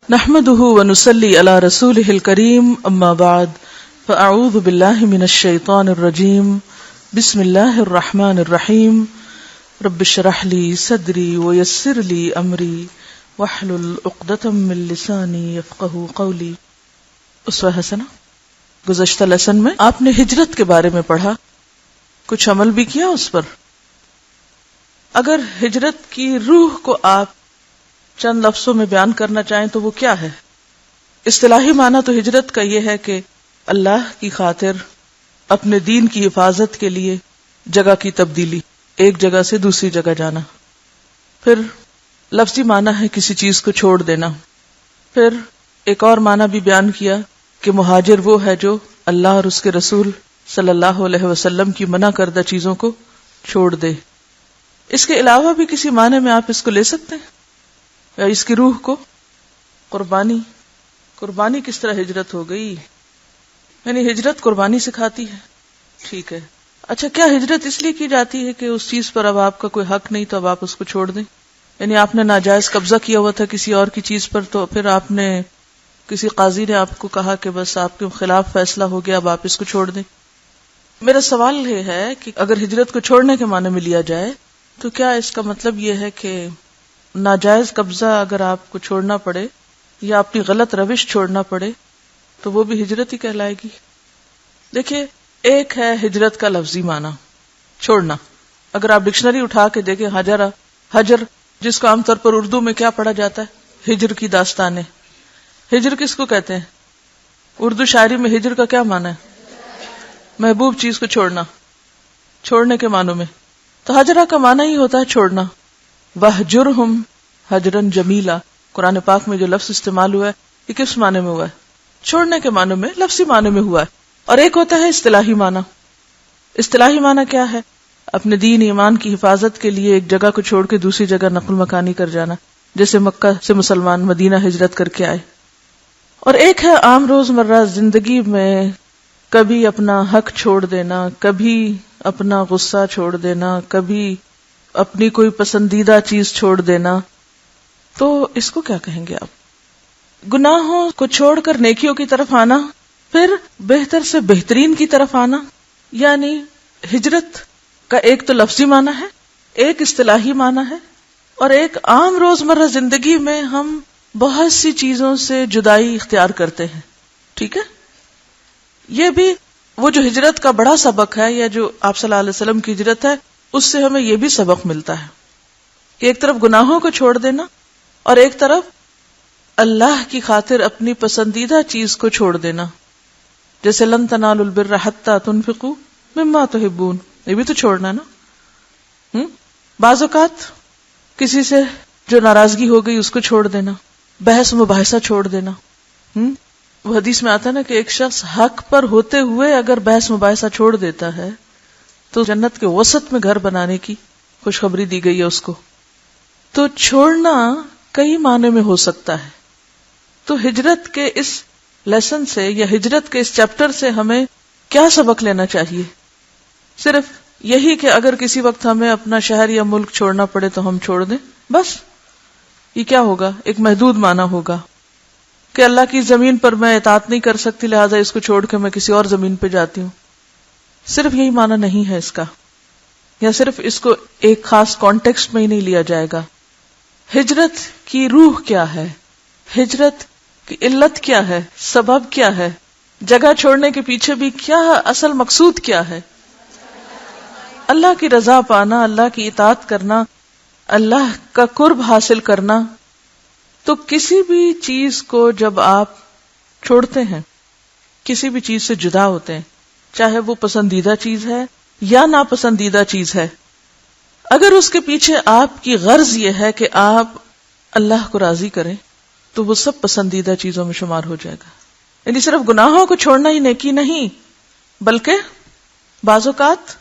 نحمده ونصلي على رسوله الكريم اما بعد فاعوذ بالله من الشيطان الرجيم بسم الله الرحمن الرحيم رب اشرح لي صدري ويسر لي امري واحلل عقدة من لساني يفقهوا قولي. اسوہ حسنہ. گزشتہ لیسن میں آپ نے ہجرت کے بارے میں پڑھا، کچھ عمل بھی کیا اس پر. اگر ہجرت کی روح کو آپ چند لفظوں میں بیان کرنا چاہیں تو وہ کیا ہے؟ اصطلاحی معنی تو ہجرت کا یہ ہے کہ اللہ کی خاطر اپنے دین کی حفاظت کے لیے جگہ کی تبدیلی، ایک جگہ سے دوسری جگہ جانا. پھر لفظی معنی ہے کسی چیز کو چھوڑ دینا. پھر ایک اور معنی بھی بیان کیا کہ مہاجر وہ ہے جو اللہ اور اس کے رسول صلی اللہ علیہ وسلم کی منع کردہ چیزوں کو چھوڑ دے. اس کے علاوہ بھی کسی معنی میں آپ اس کو لے سکتے ہیں، یا اس کی روح کو قربانی کس طرح ہجرت ہو گئی، یعنی ہجرت قربانی سکھاتی ہے. ٹھیک ہے، اچھا کیا ہجرت اس لیے کی جاتی ہے کہ اس چیز پر اب آپ کا کوئی حق نہیں تو اب آپ اس کو چھوڑ دیں؟ یعنی آپ نے ناجائز قبضہ کیا ہوا تھا کسی اور کی چیز پر، تو پھر آپ نے کسی قاضی نے آپ کو کہا کہ بس آپ کے خلاف فیصلہ ہو گیا، اب آپ اس کو چھوڑ دیں. میرا سوال یہ ہے کہ اگر ہجرت کو چھوڑنے کے معنی میں لیا جائے تو کیا اس کا مطلب یہ ہے کہ ناجائز قبضہ اگر آپ کو چھوڑنا پڑے یا اپنی غلط روش چھوڑنا پڑے تو وہ بھی ہجرت ہی کہلائے گی؟ دیکھیے، ایک ہے ہجرت کا لفظی معنی چھوڑنا. اگر آپ ڈکشنری اٹھا کے دیکھیں، حجر جس کو عام طور پر اردو میں کیا پڑھا جاتا ہے، ہجر کی داستانیں. ہجر کس کو کہتے ہیں؟ اردو شاعری میں ہجر کا کیا معنی ہے؟ محبوب چیز کو چھوڑنے کے معنوں میں. تو حجرہ کا معنی ہی ہوتا ہے چھوڑنا. وَهْجُرْهُمْ حَجْرًا جَمِيلًا، قرآن پاک میں جو لفظ استعمال ہوا ہے یہ کس معنی میں ہوا ہے؟ چھوڑنے کے معنی میں، لفظی معنی میں ہوا ہے. اور ایک ہوتا ہے اصطلاحی معنی. اصطلاحی معنی کیا ہے؟ اپنے دین ایمان کی حفاظت کے لیے ایک جگہ کو چھوڑ کے دوسری جگہ نقل مکانی کر جانا، جیسے مکہ سے مسلمان مدینہ ہجرت کر کے آئے. اور ایک ہے عام روزمرہ زندگی میں کبھی اپنا حق چھوڑ دینا، کبھی اپنا غصہ چھوڑ دینا، کبھی اپنی کوئی پسندیدہ چیز چھوڑ دینا. تو اس کو کیا کہیں گے آپ؟ گناہوں کو چھوڑ کر نیکیوں کی طرف آنا، پھر بہتر سے بہترین کی طرف آنا. یعنی ہجرت کا ایک تو لفظی معنی ہے، ایک اصطلاحی معنی ہے، اور ایک عام روزمرہ زندگی میں ہم بہت سی چیزوں سے جدائی اختیار کرتے ہیں. ٹھیک ہے، یہ بھی وہ جو ہجرت کا بڑا سبق ہے، یا جو آپ صلی اللہ علیہ وسلم کی ہجرت ہے، اس سے ہمیں یہ بھی سبق ملتا ہے کہ ایک طرف گناہوں کو چھوڑ دینا اور ایک طرف اللہ کی خاطر اپنی پسندیدہ چیز کو چھوڑ دینا. جیسے لن تنالوا البر حتی تنفقوا مما تحبون، یہ بھی تو چھوڑنا نا. بعض اوقات کسی سے جو ناراضگی ہو گئی اس کو چھوڑ دینا، بحث مباحثہ چھوڑ دینا. وہ حدیث میں آتا ہے نا کہ ایک شخص حق پر ہوتے ہوئے اگر بحث مباحثہ چھوڑ دیتا ہے تو جنت کے وسط میں گھر بنانے کی خوشخبری دی گئی ہے اس کو. تو چھوڑنا کئی معنی میں ہو سکتا ہے. تو ہجرت کے اس لیسن سے یا ہجرت کے اس چیپٹر سے ہمیں کیا سبق لینا چاہیے؟ صرف یہی کہ اگر کسی وقت ہمیں اپنا شہر یا ملک چھوڑنا پڑے تو ہم چھوڑ دیں، بس. یہ کیا ہوگا؟ ایک محدود معنی ہوگا کہ اللہ کی زمین پر میں اطاعت نہیں کر سکتی لہٰذا اس کو چھوڑ کے میں کسی اور زمین پہ جاتی ہوں. صرف یہی معنی نہیں ہے اس کا، یا صرف اس کو ایک خاص کانٹیکسٹ میں ہی نہیں لیا جائے گا. ہجرت کی روح کیا ہے؟ ہجرت کی علت کیا ہے؟ سبب کیا ہے؟ جگہ چھوڑنے کے پیچھے بھی کیا اصل مقصود کیا ہے؟ اللہ کی رضا پانا، اللہ کی اطاعت کرنا، اللہ کا قرب حاصل کرنا. تو کسی بھی چیز کو جب آپ چھوڑتے ہیں، کسی بھی چیز سے جدا ہوتے ہیں، چاہے وہ پسندیدہ چیز ہے یا ناپسندیدہ چیز ہے، اگر اس کے پیچھے آپ کی غرض یہ ہے کہ آپ اللہ کو راضی کریں تو وہ سب پسندیدہ چیزوں میں شمار ہو جائے گا. یعنی صرف گناہوں کو چھوڑنا ہی نیکی نہیں، بلکہ بعض اوقات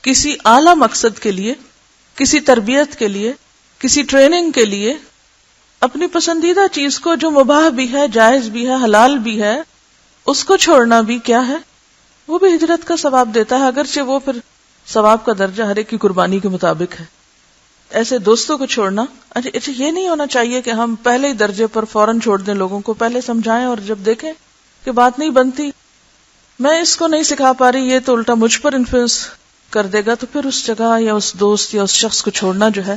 کسی اعلی مقصد کے لیے، کسی تربیت کے لیے، کسی ٹریننگ کے لیے اپنی پسندیدہ چیز کو جو مباح بھی ہے، جائز بھی ہے، حلال بھی ہے، اس کو چھوڑنا بھی کیا ہے؟ وہ بھی ہجرت کا ثواب دیتا ہے، اگرچہ وہ پھر ثواب کا درجہ ہر ایک کی قربانی کے مطابق ہے. ایسے دوستوں کو چھوڑنا. اچھا یہ نہیں ہونا چاہیے کہ ہم پہلے ہی درجے پر فوراً چھوڑ دیں لوگوں کو, پہلے سمجھائیں اور جب دیکھیں کہ بات نہیں بنتی, میں اس کو نہیں سکھا پا رہی, یہ تو الٹا مجھ پر انفلوئنس کر دے گا, تو پھر اس جگہ یا اس دوست یا اس شخص کو چھوڑنا جو ہے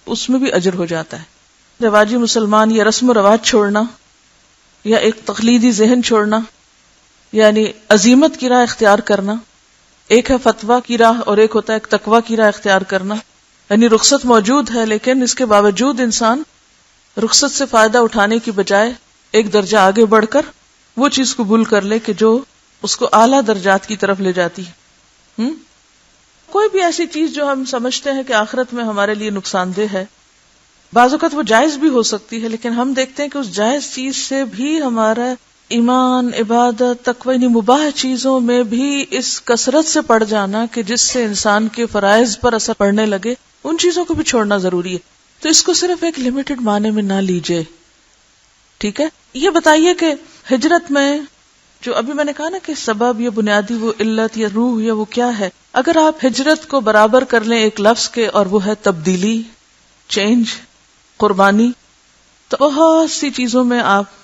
اس میں بھی اجر ہو جاتا ہے. رواجی مسلمان یا رسم و رواج چھوڑنا یا ایک تقلیدی ذہن چھوڑنا, یعنی عزیمت کی راہ اختیار کرنا. ایک ہے فتویٰ کی راہ اور ایک ہوتا ہے ایک تقویٰ کی راہ اختیار کرنا. یعنی رخصت موجود ہے لیکن اس کے باوجود انسان رخصت سے فائدہ اٹھانے کی بجائے ایک درجہ آگے بڑھ کر وہ چیز قبول کر لے کہ جو اس کو اعلیٰ درجات کی طرف لے جاتی ہے. کوئی بھی ایسی چیز جو ہم سمجھتے ہیں کہ آخرت میں ہمارے لیے نقصان دہ ہے, بعض اوقات وہ جائز بھی ہو سکتی ہے, لیکن ہم دیکھتے ہیں کہ اس جائز چیز سے بھی ہمارا ایمان, عبادت, تقوی, مباح چیزوں میں بھی اس کثرت سے پڑ جانا کہ جس سے انسان کے فرائض پر اثر پڑنے لگے, ان چیزوں کو بھی چھوڑنا ضروری ہے. تو اس کو صرف ایک لمیٹڈ معنی میں نہ لیجئے. ٹھیک ہے, یہ بتائیے کہ ہجرت میں جو ابھی میں نے کہا نا کہ سبب یا بنیادی وہ علت یا روح یا وہ کیا ہے, اگر آپ ہجرت کو برابر کر لیں ایک لفظ کے, اور وہ ہے تبدیلی, چینج, قربانی, تو بہت سی چیزوں میں آپ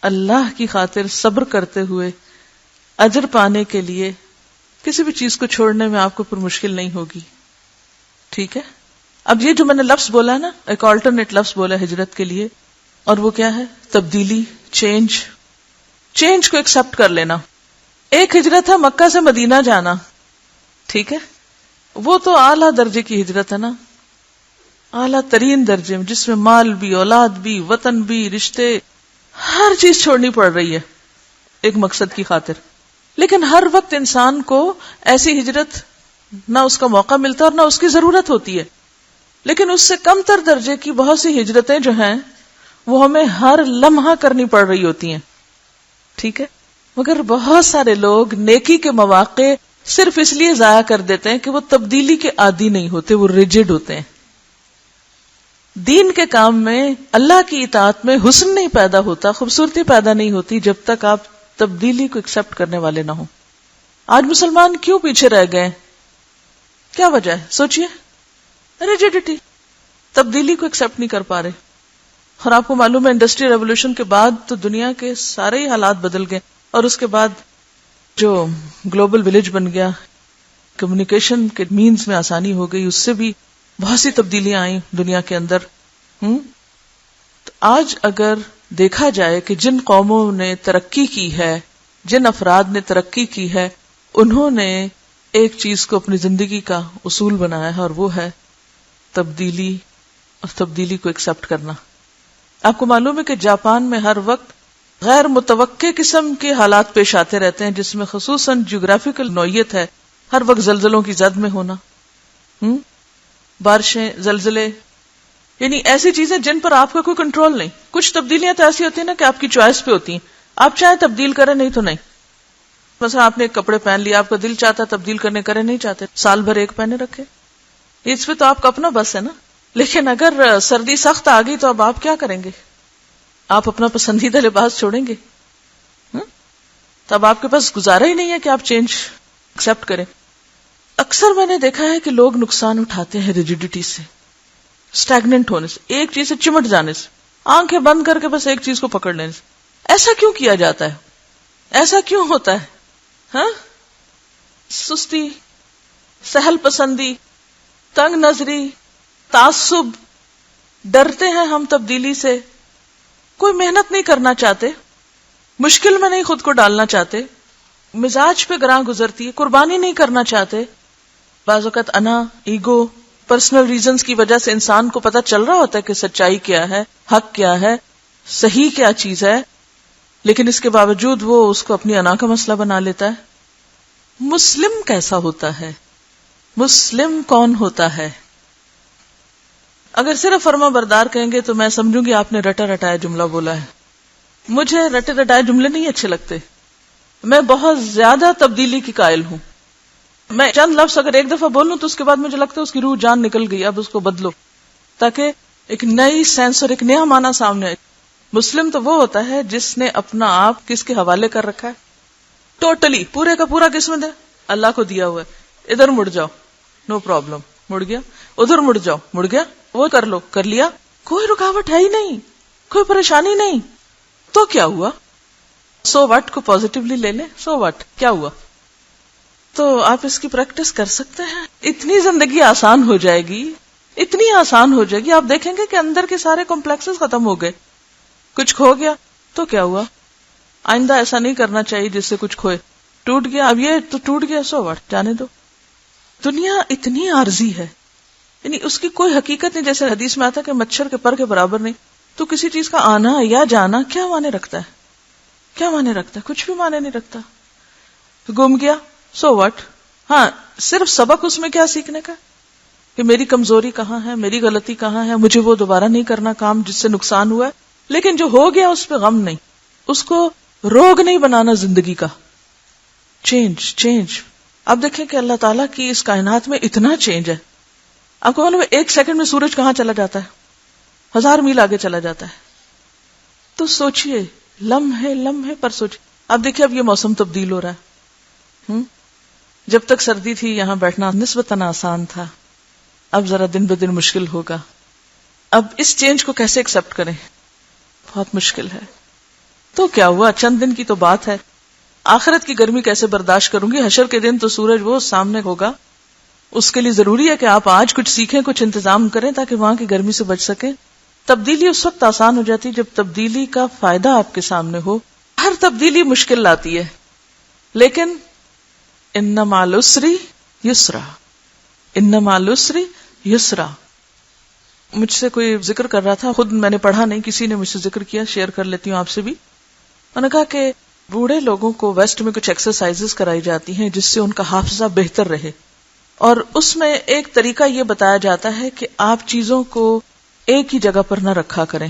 اللہ کی خاطر صبر کرتے ہوئے اجر پانے کے لیے کسی بھی چیز کو چھوڑنے میں آپ کو پر مشکل نہیں ہوگی. ٹھیک ہے, اب یہ جو میں نے لفظ بولا نا, ایک آلٹرنیٹ لفظ بولا ہجرت کے لیے, اور وہ کیا ہے؟ تبدیلی, چینج. چینج کو ایکسپٹ کر لینا. ایک ہجرت ہے مکہ سے مدینہ جانا, ٹھیک ہے, وہ تو اعلیٰ درجے کی ہجرت ہے نا, اعلیٰ ترین درجے میں, جس میں مال بھی, اولاد بھی, وطن بھی, رشتے, ہر چیز چھوڑنی پڑ رہی ہے ایک مقصد کی خاطر. لیکن ہر وقت انسان کو ایسی ہجرت نہ اس کا موقع ملتا اور نہ اس کی ضرورت ہوتی ہے. لیکن اس سے کم تر درجے کی بہت سی ہجرتیں جو ہیں وہ ہمیں ہر لمحہ کرنی پڑ رہی ہوتی ہیں. ٹھیک ہے, مگر بہت سارے لوگ نیکی کے مواقع صرف اس لیے ضائع کر دیتے ہیں کہ وہ تبدیلی کے عادی نہیں ہوتے, وہ ریجڈ ہوتے ہیں. دین کے کام میں اللہ کی اطاعت میں حسن نہیں پیدا ہوتا, خوبصورتی پیدا نہیں ہوتی جب تک آپ تبدیلی کو ایکسپٹ کرنے والے نہ ہوں. آج مسلمان کیوں پیچھے رہ گئے؟ کیا وجہ ہے؟ سوچئے. ریجڈیٹی, تبدیلی کو ایکسپٹ نہیں کر پا رہے. اور آپ کو معلوم ہے انڈسٹری ریولوشن کے بعد تو دنیا کے سارے ہی حالات بدل گئے, اور اس کے بعد جو گلوبل ولیج بن گیا, کمیونیکیشن کے مینز میں آسانی ہو گئی, اس سے بھی بہت سی تبدیلیاں آئیں دنیا کے اندر. تو آج اگر دیکھا جائے کہ جن قوموں نے ترقی کی ہے, جن افراد نے ترقی کی ہے, انہوں نے ایک چیز کو اپنی زندگی کا اصول بنایا ہے, اور وہ ہے تبدیلی, اور تبدیلی کو ایکسپٹ کرنا. آپ کو معلوم ہے کہ جاپان میں ہر وقت غیر متوقع قسم کے حالات پیش آتے رہتے ہیں, جس میں خصوصاً جیوگرافیکل نوعیت ہے, ہر وقت زلزلوں کی زد میں ہونا, بارشیں, زلزلے, یعنی ایسی چیزیں جن پر آپ کا کوئی کنٹرول نہیں. کچھ تبدیلیاں تو ایسی ہوتی ہیں نا کہ آپ کی چوائس پہ ہوتی ہیں, آپ چاہیں تبدیل کریں, نہیں تو نہیں. مثلا آپ نے ایک کپڑے پہن لیا, آپ کا دل چاہتا تبدیل کرنے, کرے نہیں چاہتے, سال بھر ایک پہنے رکھے, اس پہ تو آپ کا اپنا بس ہے نا. لیکن اگر سردی سخت آ گئی تو اب آپ کیا کریں گے؟ آپ اپنا پسندیدہ لباس چھوڑیں گے؟ تو اب آپ کے پاس گزارا ہی نہیں ہے کہ آپ چینج ایکسپٹ کریں. اکثر میں نے دیکھا ہے کہ لوگ نقصان اٹھاتے ہیں ریجڈیٹی سے, اسٹیگننٹ ہونے سے, ایک چیز سے چمٹ جانے سے, آنکھیں بند کر کے بس ایک چیز کو پکڑ لینے سے. ایسا کیوں کیا جاتا ہے؟ ایسا کیوں ہوتا ہے؟ سستی, سہل پسندی, تنگ نظری, تعصب. ڈرتے ہیں ہم تبدیلی سے, کوئی محنت نہیں کرنا چاہتے, مشکل میں نہیں خود کو ڈالنا چاہتے, مزاج پہ گراں گزرتی ہے, قربانی نہیں کرنا چاہتے. بعض اوقات انا, ایگو, پرسنل ریزنز کی وجہ سے انسان کو پتہ چل رہا ہوتا ہے کہ سچائی کیا ہے, حق کیا ہے, صحیح کیا چیز ہے, لیکن اس کے باوجود وہ اس کو اپنی انا کا مسئلہ بنا لیتا ہے. مسلم کیسا ہوتا ہے؟ مسلم کون ہوتا ہے؟ اگر صرف فرما بردار کہیں گے تو میں سمجھوں گی آپ نے رٹا رٹایا جملہ بولا ہے. مجھے رٹے رٹائے جملے نہیں اچھے لگتے. میں بہت زیادہ تبدیلی کی قائل ہوں. میں چند لفظ اگر ایک دفعہ بولوں تو اس کے بعد مجھے لگتا ہے اس کی روح جان نکل گئی, اب اس کو بدلو تاکہ ایک نئی سینس اور ایک نیا معنی سامنے آئے. مسلم تو وہ ہوتا ہے جس نے اپنا آپ کس کے حوالے کر رکھا ہے, ٹوٹلی پورے کا پورا کس میں دے, اللہ کو دیا ہوا ہے. ادھر مڑ جاؤ, نو پرابلم, مڑ گیا. ادھر مڑ جاؤ, مڑ گیا. وہ کر لو, کر لیا. کوئی رکاوٹ ہے ہی نہیں, کوئی پریشانی نہیں. تو کیا ہوا؟ سو واٹ کو پازیٹیولی لے لیں. سو واٹ, کیا ہوا؟ تو آپ اس کی پریکٹس کر سکتے ہیں. اتنی زندگی آسان ہو جائے گی, اتنی آسان ہو جائے گی. آپ دیکھیں گے کہ اندر کے سارے کمپلیکسز ختم ہو گئے. کچھ کھو گیا تو کیا ہوا؟ آئندہ ایسا نہیں کرنا چاہیے جس سے کچھ کھوئے. ٹوٹ گیا, اب یہ تو ٹوٹ گیا, سو واٹ, جانے دو. دنیا اتنی عارضی ہے, یعنی اس کی کوئی حقیقت نہیں. جیسے حدیث میں آتا ہے کہ مچھر کے پر کے برابر نہیں. تو کسی چیز کا آنا یا جانا کیا معنی رکھتا ہے؟ کیا معنی رکھتا ہے؟ کچھ بھی معنی نہیں رکھتا. گم گیا, سو واٹ. ہاں, صرف سبق اس میں کیا سیکھنے کا کہ میری کمزوری کہاں ہے, میری غلطی کہاں ہے, مجھے وہ دوبارہ نہیں کرنا کام جس سے نقصان ہوا ہے. لیکن جو ہو گیا اس پہ غم نہیں, اس کو روگ نہیں بنانا زندگی کا. چینج. اب دیکھیں کہ اللہ تعالیٰ کی اس کائنات میں اتنا چینج ہے. آپ کو معلوم ہے 1 سیکنڈ میں سورج کہاں چلا جاتا ہے؟ 1000 میل آگے چلا جاتا ہے. تو سوچئے, لمحے پر سوچئے. اب دیکھیں اب یہ موسم تبدیل ہو رہا ہے. جب تک سردی تھی یہاں بیٹھنا نسبتاً آسان تھا, اب ذرا دن بدن مشکل ہوگا. اب اس چینج کو کیسے ایکسپٹ کریں؟ بہت مشکل ہے. تو کیا ہوا؟ چند دن کی تو بات ہے. آخرت کی گرمی کیسے برداشت کروں گی؟ حشر کے دن تو سورج وہ سامنے ہوگا. اس کے لیے ضروری ہے کہ آپ آج کچھ سیکھیں, کچھ انتظام کریں تاکہ وہاں کی گرمی سے بچ سکیں. تبدیلی اس وقت آسان ہو جاتی جب تبدیلی کا فائدہ آپ کے سامنے ہو. ہر تبدیلی مشکل لاتی ہے, لیکن ان مع العسر یسرا, ان مع العسر یسرا. مجھ سے کوئی ذکر کر رہا تھا, خود میں نے پڑھا نہیں, کسی نے مجھ سے ذکر کیا, شیئر کر لیتی ہوں آپ سے بھی. میں نے کہا کہ بوڑھے لوگوں کو ویسٹ میں کچھ ایکسرسائزز کرائی جاتی ہیں جس سے ان کا حافظہ بہتر رہے, اور اس میں ایک طریقہ یہ بتایا جاتا ہے کہ آپ چیزوں کو ایک ہی جگہ پر نہ رکھا کریں.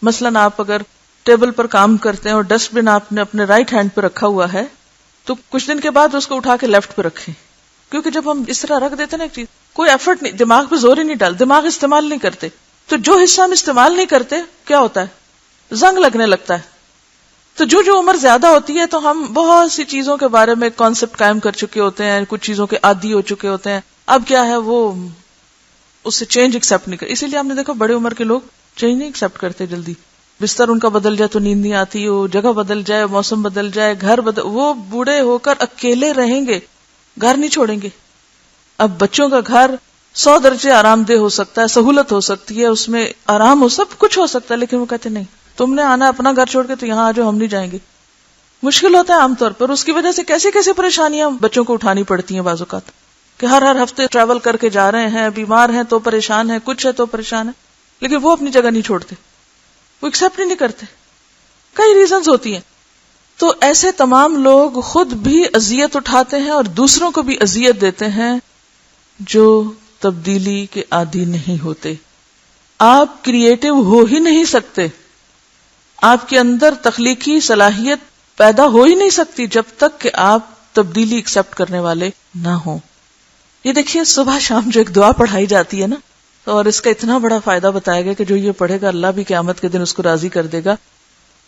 مثلاً آپ اگر ٹیبل پر کام کرتے ہیں اور ڈسٹ بن آپ نے اپنے رائٹ ہینڈ پہ رکھا ہوا ہے, تو کچھ دن کے بعد اس کو اٹھا کے لیفٹ پہ رکھیں. کیونکہ جب ہم اس طرح رکھ دیتے نا ایک چیز, کوئی ایفرٹ نہیں, دماغ پہ زور ہی نہیں ڈال, دماغ استعمال نہیں کرتے, تو جو حصہ ہم استعمال نہیں کرتے کیا ہوتا ہے؟ زنگ لگنے لگتا ہے. تو جو عمر زیادہ ہوتی ہے تو ہم بہت سی چیزوں کے بارے میں کانسیپٹ قائم کر چکے ہوتے ہیں, کچھ چیزوں کے عادی ہو چکے ہوتے ہیں. اب کیا ہے, وہ اس سے چینج ایکسپٹ نہیں کرتے. اسی لیے ہم نے دیکھا بڑے عمر کے لوگ چینج نہیں ایکسپٹ کرتے جلدی. بستر ان کا بدل جائے تو نیند نہیں آتی, وہ جگہ بدل جائے, موسم بدل جائے, گھر بدل, وہ بوڑھے ہو کر اکیلے رہیں گے, گھر نہیں چھوڑیں گے. اب بچوں کا گھر 100 درجے آرام دہ ہو سکتا ہے, سہولت ہو سکتی ہے, اس میں آرام ہو, سب کچھ ہو سکتا ہے, لیکن وہ کہتے نہیں, تم نے آنا اپنا گھر چھوڑ کے تو یہاں آ جاؤ, ہم نہیں جائیں گے. مشکل ہوتا ہے عام طور پر. اس کی وجہ سے کیسی کیسی پریشانیاں بچوں کو اٹھانی پڑتی ہیں بعض اوقات, کہ ہر ہفتے ٹریول کر کے جا رہے ہیں, بیمار ہیں تو پریشان ہیں, کچھ ہے تو پریشان ہے, لیکن وہ اپنی جگہ نہیں چھوڑتے, وہ ایکسپٹ نہیں کرتے. کئی ریزنز ہوتی ہیں. تو ایسے تمام لوگ خود بھی اذیت اٹھاتے ہیں اور دوسروں کو بھی اذیت دیتے ہیں جو تبدیلی کے عادی نہیں ہوتے. آپ کریٹو ہو ہی نہیں سکتے, آپ کے اندر تخلیقی صلاحیت پیدا ہو ہی نہیں سکتی جب تک کہ آپ تبدیلی ایکسپٹ کرنے والے نہ ہوں. یہ دیکھیے صبح شام جو ایک دعا پڑھائی جاتی ہے نا, اور اس کا اتنا بڑا فائدہ بتایا گیا کہ جو یہ پڑھے گا اللہ بھی قیامت کے دن اس کو راضی کر دے گا.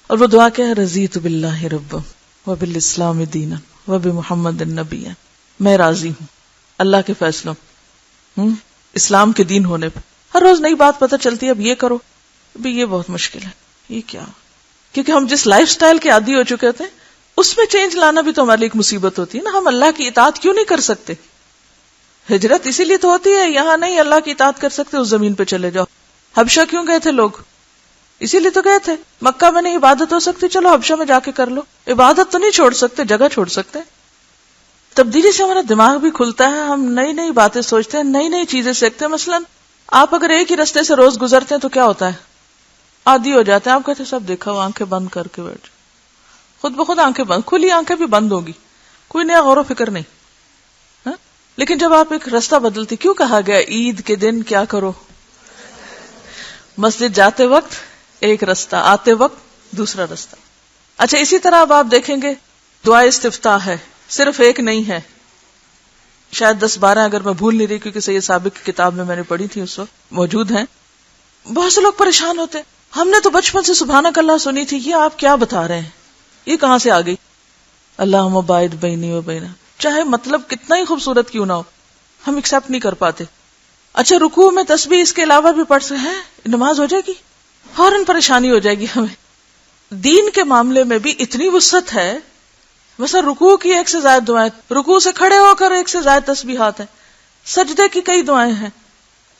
اور وہ دعا کیا ہے؟ رضیت باللہ رب وبالاسلام دینا وبمحمد النبی. میں راضی ہوں اللہ کے فیصلوں, اسلام کے دین ہونے پہ. ہر روز نئی بات پتہ چلتی ہے, اب یہ کرو, ابھی یہ بہت مشکل ہے, یہ کیا؟ کیونکہ ہم جس لائف سٹائل کے عادی ہو چکے ہوتے ہیں اس میں چینج لانا بھی تو ہمارے لیے ایک مصیبت ہوتی ہے نا. ہم اللہ کی اطاعت کیوں نہیں کر سکتے؟ ہجرت اسی لیے تو ہوتی ہے, یہاں نہیں اللہ کی اطاعت کر سکتے اس زمین پہ چلے جاؤ. حبشہ کیوں گئے تھے لوگ؟ اسی لیے تو گئے تھے. مکہ میں نہیں عبادت ہو سکتی, چلو حبشہ میں جا کے کر لو. عبادت تو نہیں چھوڑ سکتے, جگہ چھوڑ سکتے. تبدیلی سے ہمارا دماغ بھی کھلتا ہے, ہم نئی نئی باتیں سوچتے ہیں, نئی نئی چیزیں سیکھتے ہیں. مثلا آپ اگر ایک ہی رستے سے روز گزرتے ہیں تو کیا ہوتا ہے؟ عادی ہو جاتے ہیں. آپ کہتے ہیں سب دیکھا ہو, آنکھیں بند کر کے بیٹھ, خود بخود آنکھیں بند, کھلی آنکھیں بھی بند ہوگی, کوئی نیا غور و فکر نہیں. لیکن جب آپ ایک رستہ بدلتے, کیوں کہا گیا عید کے دن کیا کرو؟ مسجد جاتے وقت ایک رستہ, آتے وقت دوسرا رستہ. اچھا اسی طرح اب آپ دیکھیں گے دعا استفتاح ہے, صرف ایک نہیں ہے, شاید 10-12 اگر میں بھول نہیں رہی, کیونکہ سید سابق کی کتاب میں نے پڑھی تھی, اس وقت موجود ہیں. بہت سے لوگ پریشان ہوتے, ہم نے تو بچپن سے سبحانک اللہ سنی تھی, یہ آپ کیا بتا رہے ہیں, یہ کہاں سے آ گئی؟ اللہم باعد بینی و بینہ, چاہے مطلب کتنا ہی خوبصورت کیوں نہ ہو, ہم ایکسپٹ نہیں کر پاتے. اچھا رکوع میں تسبیح اس کے علاوہ بھی پڑھ سکتے ہیں، نماز ہو جائے گی؟ فوراً پریشانی ہو جائے گی ہمیں. دین کے معاملے میں بھی اتنی وسعت ہے، مثلا رکوع کی 1 سے زائد دعائیں، رکوع سے کھڑے ہو کر 1 سے زائد تسبیحات ہیں، سجدے کی کئی دعائیں ہیں،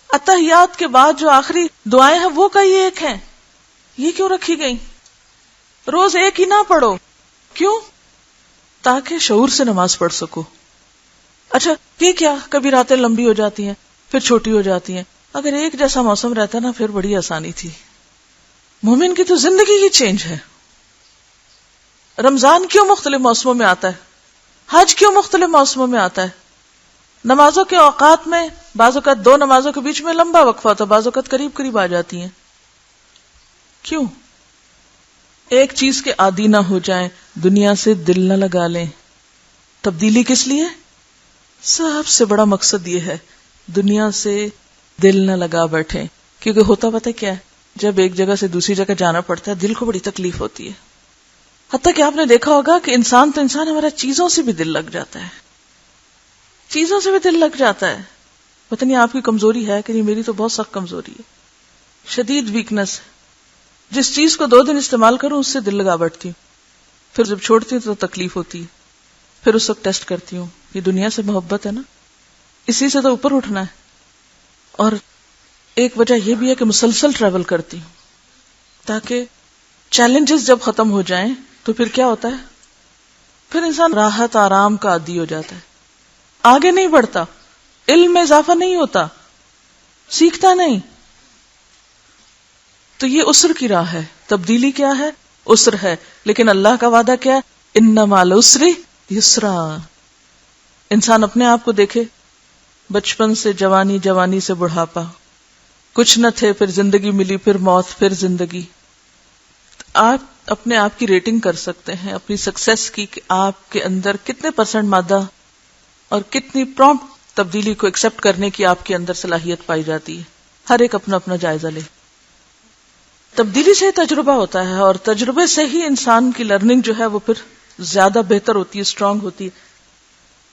اتحیات کے بعد جو آخری دعائیں ہیں وہ کئی ایک ہیں. یہ کیوں رکھی گئی؟ روز ایک ہی نہ پڑھو. کیوں؟ تاکہ شعور سے نماز پڑھ سکو. اچھا یہ کیا، کبھی راتیں لمبی ہو جاتی ہیں پھر چھوٹی ہو جاتی ہیں. اگر ایک جیسا موسم رہتا نا پھر بڑی آسانی تھی. مومن کی تو زندگی ہی چینج ہے. رمضان کیوں مختلف موسموں میں آتا ہے؟ حج کیوں مختلف موسموں میں آتا ہے؟ نمازوں کے اوقات میں بعض اوقات 2 نمازوں کے بیچ میں لمبا وقفہ ہوتا ہے، بعض اوقات قریب قریب آ جاتی ہیں. کیوں؟ ایک چیز کے عادی نہ ہو جائیں، دنیا سے دل نہ لگا لیں. تبدیلی کس لیے؟ سب سے بڑا مقصد یہ ہے دنیا سے دل نہ لگا بیٹھیں. کیونکہ ہوتا پتہ کیا ہے، جب ایک جگہ سے دوسری جگہ جانا پڑتا ہے دل کو بڑی تکلیف ہوتی ہے. حتیٰ کہ آپ نے دیکھا ہوگا کہ انسان تو انسان، ہمارا چیزوں سے بھی دل لگ جاتا ہے، چیزوں سے بھی دل لگ جاتا ہے. پتہ نہیں آپ کی کمزوری ہے کہ نہیں، میری تو بہت سخت کمزوری ہے، شدید ویکنس. جس چیز کو 2 دن استعمال کروں اس سے دل لگا بیٹھتی ہوں، پھر جب چھوڑتی ہوں تو تکلیف ہوتی ہے. پھر اس وقت ٹیسٹ کرتی ہوں، یہ دنیا سے محبت ہے نا، اسی سے تو اوپر اٹھنا ہے. اور ایک وجہ یہ بھی ہے کہ مسلسل ٹریول کرتی ہوں تاکہ چیلنجز جب ختم ہو جائیں تو پھر کیا ہوتا ہے، پھر انسان راحت آرام کا عادی ہو جاتا ہے، آگے نہیں بڑھتا، علم میں اضافہ نہیں ہوتا، سیکھتا نہیں. تو یہ عسر کی راہ ہے. تبدیلی کیا ہے؟ عسر ہے. لیکن اللہ کا وعدہ کیا ہے؟ ان مع العسر یسرا. انسان اپنے آپ کو دیکھے، بچپن سے جوانی، جوانی سے بڑھاپا، کچھ نہ تھے، پھر زندگی ملی، پھر موت، پھر زندگی. آپ اپنے آپ کی ریٹنگ کر سکتے ہیں اپنی سکسیس کی کہ آپ کے اندر کتنے % مادہ اور کتنی پرومپٹ تبدیلی کو ایکسپٹ کرنے کی آپ کے اندر صلاحیت پائی جاتی ہے. ہر ایک اپنا اپنا جائزہ لے. تبدیلی سے تجربہ ہوتا ہے، اور تجربے سے ہی انسان کی لرننگ جو ہے وہ پھر زیادہ بہتر ہوتی ہے، اسٹرانگ ہوتی ہے.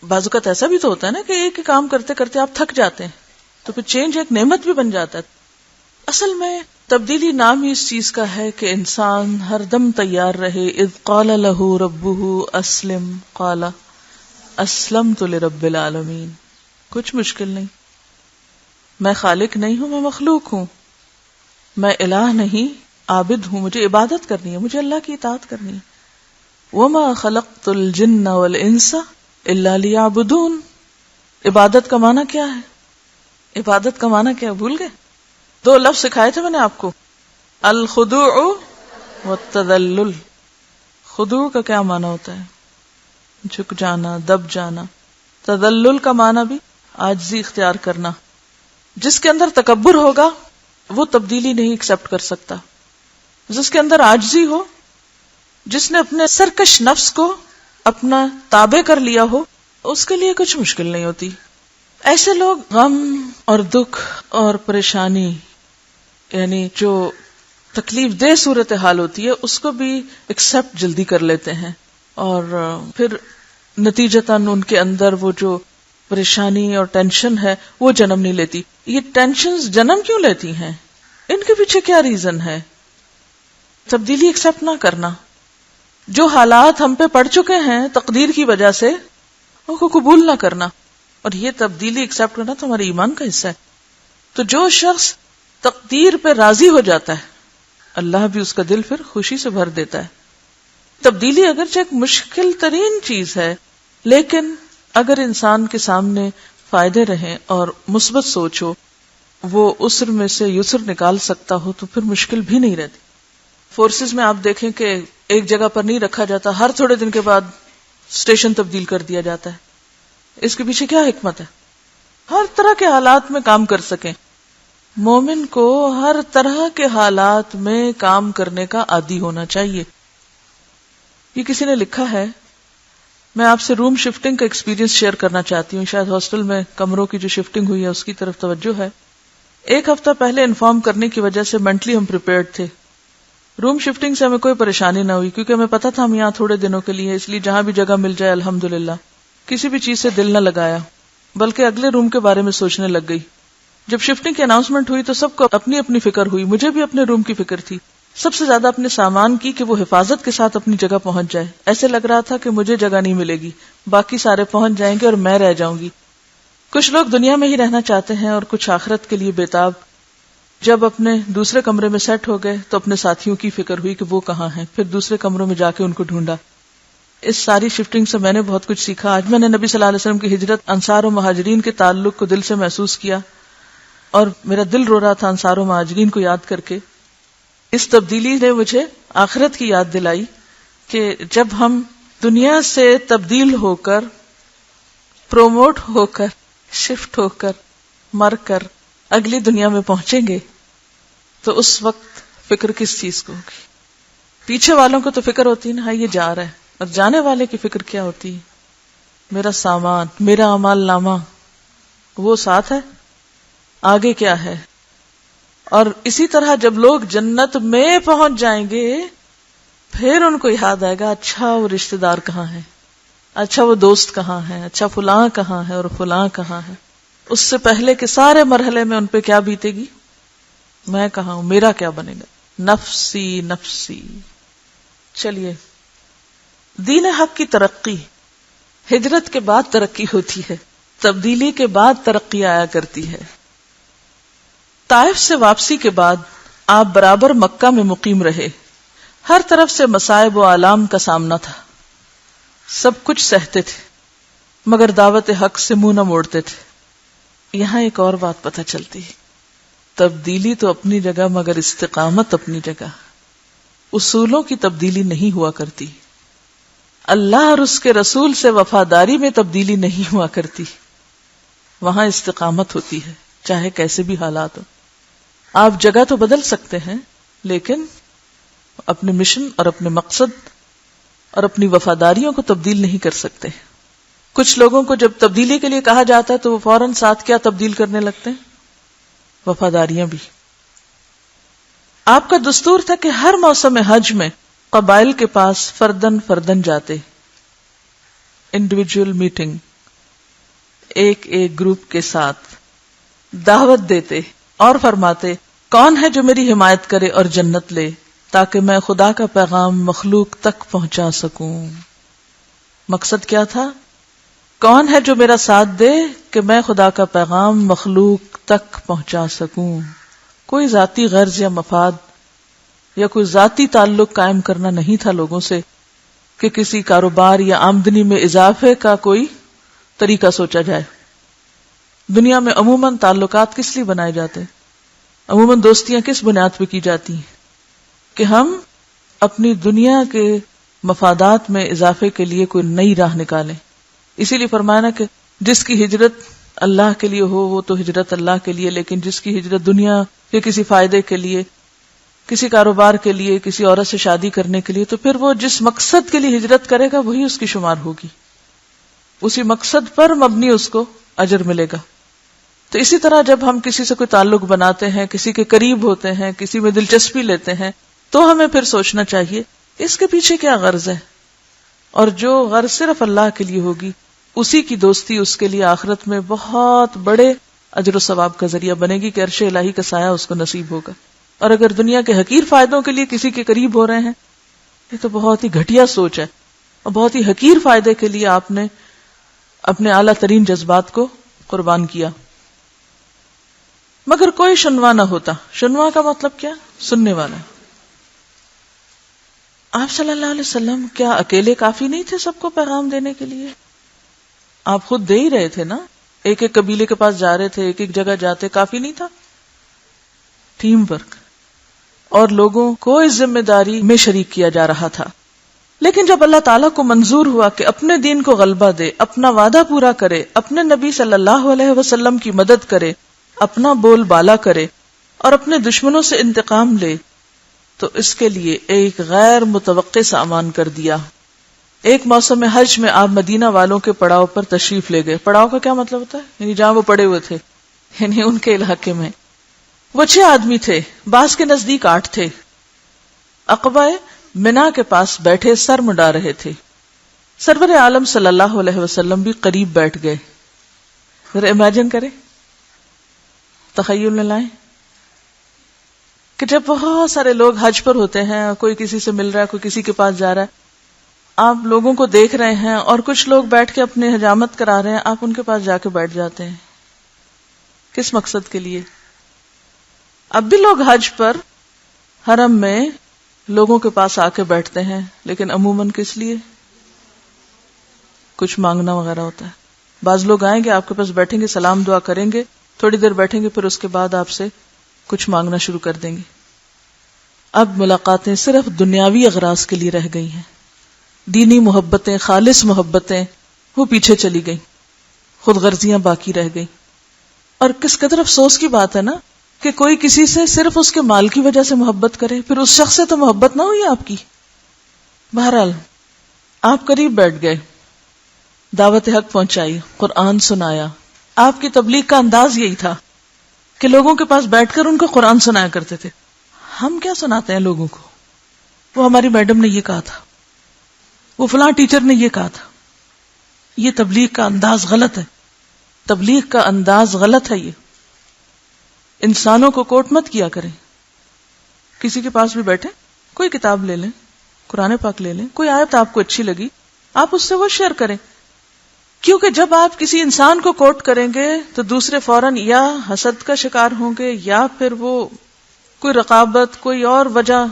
بعض اوقات ایسا بھی تو ہوتا ہے نا کہ ایک ہی کام کرتے کرتے آپ تھک جاتے ہیں، تو پھر چینج ایک نعمت بھی بن جاتا ہے. اصل میں تبدیلی نام ہی اس چیز کا ہے کہ انسان ہر دم تیار رہے. اذ قال له ربه اسلم قال اسلمت لرب العالمین. کچھ مشکل نہیں، میں خالق نہیں ہوں، میں مخلوق ہوں، میں الہ نہیں، عابد ہوں، مجھے عبادت کرنی ہے، مجھے اللہ کی اطاعت کرنی ہے. وما خلقت الجن والانس الا لیعبدون. عبادت کا معنی کیا ہے؟ عبادت کا معنی کیا، بھول گئے؟ 2 لفظ سکھائے تھے میں نے آپ کو، الخضوع والتذلل. خضوع کا کیا معنی ہوتا ہے؟ جھک جانا، دب جانا. تذلل کا معنی بھی عاجزی اختیار کرنا. جس کے اندر تکبر ہوگا وہ تبدیلی نہیں ایکسپٹ کر سکتا. جس کے اندر عاجزی ہو، جس نے اپنے سرکش نفس کو اپنا تابع کر لیا ہو، اس کے لیے کچھ مشکل نہیں ہوتی. ایسے لوگ غم اور دکھ اور پریشانی، یعنی جو تکلیف دہ صورتحال ہوتی ہے اس کو بھی ایکسپٹ جلدی کر لیتے ہیں، اور پھر نتیجتاً ان کے اندر وہ جو پریشانی اور ٹینشن ہے وہ جنم نہیں لیتی. یہ ٹینشنز جنم کیوں لیتی ہیں؟ ان کے پیچھے کیا ریزن ہے؟ تبدیلی ایکسپٹ نہ کرنا. جو حالات ہم پہ پڑ چکے ہیں تقدیر کی وجہ سے، ان کو قبول نہ کرنا. اور یہ تبدیلی ایکسپٹ کرنا تو ہمارے ایمان کا حصہ ہے. تو جو شخص تقدیر پہ راضی ہو جاتا ہے، اللہ بھی اس کا دل پھر خوشی سے بھر دیتا ہے. تبدیلی اگرچہ ایک مشکل ترین چیز ہے، لیکن اگر انسان کے سامنے فائدے رہیں اور مثبت سوچ ہو، وہ عسر میں سے یسر نکال سکتا ہو تو پھر مشکل بھی نہیں رہتی. فورسز میں آپ دیکھیں کہ ایک جگہ پر نہیں رکھا جاتا، ہر تھوڑے دن کے بعد اسٹیشن تبدیل کر دیا جاتا ہے. اس کے پیچھے کیا حکمت ہے؟ ہر طرح کے حالات میں کام کر سکیں. مومن کو ہر طرح کے حالات میں کام کرنے کا عادی ہونا چاہیے. یہ کسی نے لکھا ہے، میں آپ سے روم شفٹنگ کا ایکسپیرینس شیئر کرنا چاہتی ہوں. شاید ہاسٹل میں کمروں کی جو شفٹنگ ہوئی ہے اس کی طرف توجہ ہے. 1 ہفتہ پہلے انفارم کرنے کی وجہ سے مینٹلی ہم پریپیئرڈ تھے. روم شفٹنگ سے ہمیں کوئی پریشانی نہ ہوئی کیونکہ ہمیں پتا تھا ہم یہاں تھوڑے دنوں کے لیے، اس لیے جہاں بھی جگہ مل جائے الحمدللہ. کسی بھی چیز سے دل نہ لگایا، بلکہ اگلے روم کے بارے میں سوچنے لگ گئی. جب شفٹنگ کی اناؤنسمنٹ ہوئی تو سب کو اپنی اپنی فکر ہوئی، مجھے بھی اپنے روم کی فکر تھی، سب سے زیادہ اپنے سامان کی کہ وہ حفاظت کے ساتھ اپنی جگہ پہنچ جائے. ایسے لگ رہا تھا کہ مجھے جگہ نہیں ملے گی، باقی سارے پہنچ جائیں گے اور میں رہ جاؤں گی. کچھ لوگ دنیا میں ہی رہنا چاہتے ہیں اور کچھ آخرت کے لیے بےتاب. جب اپنے دوسرے کمرے میں سیٹ ہو گئے تو اپنے ساتھیوں کی فکر ہوئی کہ وہ کہاں ہیں، پھر دوسرے کمروں میں جا کے ان کو ڈھونڈا. اس ساری شفٹنگ سے میں نے بہت کچھ سیکھا. آج میں نے نبی صلی اللہ علیہ وسلم کی ہجرت، انصار و مہاجرین کے تعلق کو دل سے محسوس کیا اور میرا دل رو رہا تھا انصار و مہاجرین کو یاد کر کے. اس تبدیلی نے مجھے آخرت کی یاد دلائی کہ جب ہم دنیا سے تبدیل ہو کر، پروموٹ ہو کر، شفٹ ہو کر، مر کر اگلی دنیا میں پہنچیں گے تو اس وقت فکر کس چیز کو ہوگی؟ پیچھے والوں کو تو فکر ہوتی ہے نا، ہاں یہ جا رہا ہے، اور جانے والے کی فکر کیا ہوتی ہے؟ میرا سامان، میرا اعمال نامہ وہ ساتھ ہے، آگے کیا ہے؟ اور اسی طرح جب لوگ جنت میں پہنچ جائیں گے پھر ان کو یاد آئے گا اچھا وہ رشتہ دار کہاں ہے، اچھا وہ دوست کہاں ہے، اچھا فلاں کہاں ہے اور فلاں کہاں ہے. اس سے پہلے کے سارے مرحلے میں ان پہ کیا بیتے گی؟ میں کہاں ہوں، میرا کیا بنے گا، نفسی نفسی. چلیے، دین حق کی ترقی ہجرت کے بعد ترقی ہوتی ہے، تبدیلی کے بعد ترقی آیا کرتی ہے. طائف سے واپسی کے بعد آپ برابر مکہ میں مقیم رہے. ہر طرف سے مصائب و آلام کا سامنا تھا، سب کچھ سہتے تھے مگر دعوت حق سے منہ نہ موڑتے تھے. یہاں ایک اور بات پتہ چلتی ہے، تبدیلی تو اپنی جگہ مگر استقامت اپنی جگہ. اصولوں کی تبدیلی نہیں ہوا کرتی، اللہ اور اس کے رسول سے وفاداری میں تبدیلی نہیں ہوا کرتی. وہاں استقامت ہوتی ہے چاہے کیسے بھی حالات ہو. آپ جگہ تو بدل سکتے ہیں لیکن اپنے مشن اور اپنے مقصد اور اپنی وفاداریوں کو تبدیل نہیں کر سکتے. کچھ لوگوں کو جب تبدیلی کے لیے کہا جاتا ہے تو وہ فوراً ساتھ کیا تبدیل کرنے لگتے ہیں؟ وفاداریاں بھی. آپ کا دستور تھا کہ ہر موسم حج میں قبائل کے پاس فردن فردن جاتے، انڈیویجول میٹنگ، ایک ایک گروپ کے ساتھ دعوت دیتے اور فرماتے کون ہے جو میری حمایت کرے اور جنت لے تاکہ میں خدا کا پیغام مخلوق تک پہنچا سکوں. مقصد کیا تھا؟ کون ہے جو میرا ساتھ دے کہ میں خدا کا پیغام مخلوق تک پہنچا سکوں. کوئی ذاتی غرض یا مفاد یا کوئی ذاتی تعلق قائم کرنا نہیں تھا لوگوں سے کہ کسی کاروبار یا آمدنی میں اضافے کا کوئی طریقہ سوچا جائے. دنیا میں عموماً تعلقات کس لیے بنائے جاتے ہیں؟ عموماً دوستیاں کس بنیاد پہ کی جاتی ہیں؟ کہ ہم اپنی دنیا کے مفادات میں اضافے کے لیے کوئی نئی راہ نکالیں. اسی لیے فرمایا نا کہ جس کی ہجرت اللہ کے لیے ہو وہ تو ہجرت اللہ کے لیے، لیکن جس کی ہجرت دنیا کے کسی فائدے کے لیے، کسی کاروبار کے لیے، کسی عورت سے شادی کرنے کے لیے، تو پھر وہ جس مقصد کے لیے ہجرت کرے گا وہی اس کی شمار ہوگی، اسی مقصد پر مبنی اس کو اجر ملے گا. تو اسی طرح جب ہم کسی سے کوئی تعلق بناتے ہیں، کسی کے قریب ہوتے ہیں، کسی میں دلچسپی لیتے ہیں، تو ہمیں پھر سوچنا چاہیے اس کے پیچھے کیا غرض ہے، اور جو غرض صرف اللہ کے لیے ہوگی اسی کی دوستی اس کے لیے آخرت میں بہت بڑے اجر و ثواب کا ذریعہ بنے گی کہ عرش الہی کا سایہ اس کو نصیب ہوگا. اور اگر دنیا کے حقیر فائدوں کے لیے کسی کے قریب ہو رہے ہیں، یہ تو بہت ہی گھٹیا سوچ ہے، اور بہت ہی حقیر فائدے کے لیے آپ نے اپنے اعلیٰ ترین جذبات کو قربان کیا. مگر کوئی شنوا نہ ہوتا. شنوا کا مطلب کیا؟ سننے والا. آپ صلی اللہ علیہ وسلم کیا اکیلے کافی نہیں تھے سب کو پیغام دینے کے لیے؟ آپ خود دے ہی رہے تھے نا، ایک ایک قبیلے کے پاس جا رہے تھے، ایک ایک جگہ جاتے، کافی نہیں تھا؟ ٹیم ورک اور لوگوں کو اس ذمہ داری میں شریک کیا جا رہا تھا. لیکن جب اللہ تعالیٰ کو منظور ہوا کہ اپنے دین کو غلبہ دے، اپنا وعدہ پورا کرے، اپنے نبی صلی اللہ علیہ وسلم کی مدد کرے، اپنا بول بالا کرے اور اپنے دشمنوں سے انتقام لے، تو اس کے لیے ایک غیر متوقع سامان کر دیا. ایک موسم حج میں آپ مدینہ والوں کے پڑاؤ پر تشریف لے گئے. پڑاؤ کا کیا مطلب ہوتا ہے؟ یعنی جہاں وہ پڑے ہوئے تھے، یعنی ان کے علاقے میں. وہ 6 آدمی تھے، بعض کے نزدیک 8 تھے. عقبہ منا کے پاس بیٹھے سر منڈا رہے تھے. سرور عالم صلی اللہ علیہ وسلم بھی قریب بیٹھ گئے. ذرا امیجن کریں تخیل میں لائیں کہ جب بہت سارے لوگ حج پر ہوتے ہیں، کوئی کسی سے مل رہا ہے، کوئی کسی کے پاس جا رہا ہے، آپ لوگوں کو دیکھ رہے ہیں اور کچھ لوگ بیٹھ کے اپنے حجامت کرا رہے ہیں، آپ ان کے پاس جا کے بیٹھ جاتے ہیں. کس مقصد کے لیے؟ اب بھی لوگ حج پر حرم میں لوگوں کے پاس آ کے بیٹھتے ہیں، لیکن عموماً کس لیے؟ کچھ مانگنا وغیرہ ہوتا ہے. بعض لوگ آئیں گے، آپ کے پاس بیٹھیں گے، سلام دعا کریں گے، تھوڑی دیر بیٹھیں گے، پھر اس کے بعد آپ سے کچھ مانگنا شروع کر دیں گے. اب ملاقاتیں صرف دنیاوی اغراض کے لیے رہ گئی ہیں. دینی محبتیں، خالص محبتیں وہ پیچھے چلی گئیں، خود غرضیاں باقی رہ گئیں. اور کس قدر افسوس کی بات ہے نا کہ کوئی کسی سے صرف اس کے مال کی وجہ سے محبت کرے، پھر اس شخص سے تو محبت نہ ہوئی آپ کی. بہرحال آپ قریب بیٹھ گئے، دعوت حق پہنچائی، قرآن سنایا. آپ کی تبلیغ کا انداز یہی تھا کہ لوگوں کے پاس بیٹھ کر ان کو قرآن سنایا کرتے تھے. ہم کیا سناتے ہیں لوگوں کو؟ وہ ہماری میڈم نے یہ کہا تھا، وہ فلاں ٹیچر نے یہ کہا تھا. یہ تبلیغ کا انداز غلط ہے، تبلیغ کا انداز غلط ہے. یہ انسانوں کو کوٹ مت کیا کریں. کسی کے پاس بھی بیٹھے، کوئی کتاب لے لیں، قرآن پاک لے لیں، کوئی آیت آپ کو اچھی لگی، آپ اس سے وہ شیئر کریں. کیونکہ جب آپ کسی انسان کو کوٹ کریں گے تو دوسرے فوراً یا حسد کا شکار ہوں گے، یا پھر وہ کوئی رقابت، کوئی اور وجہ،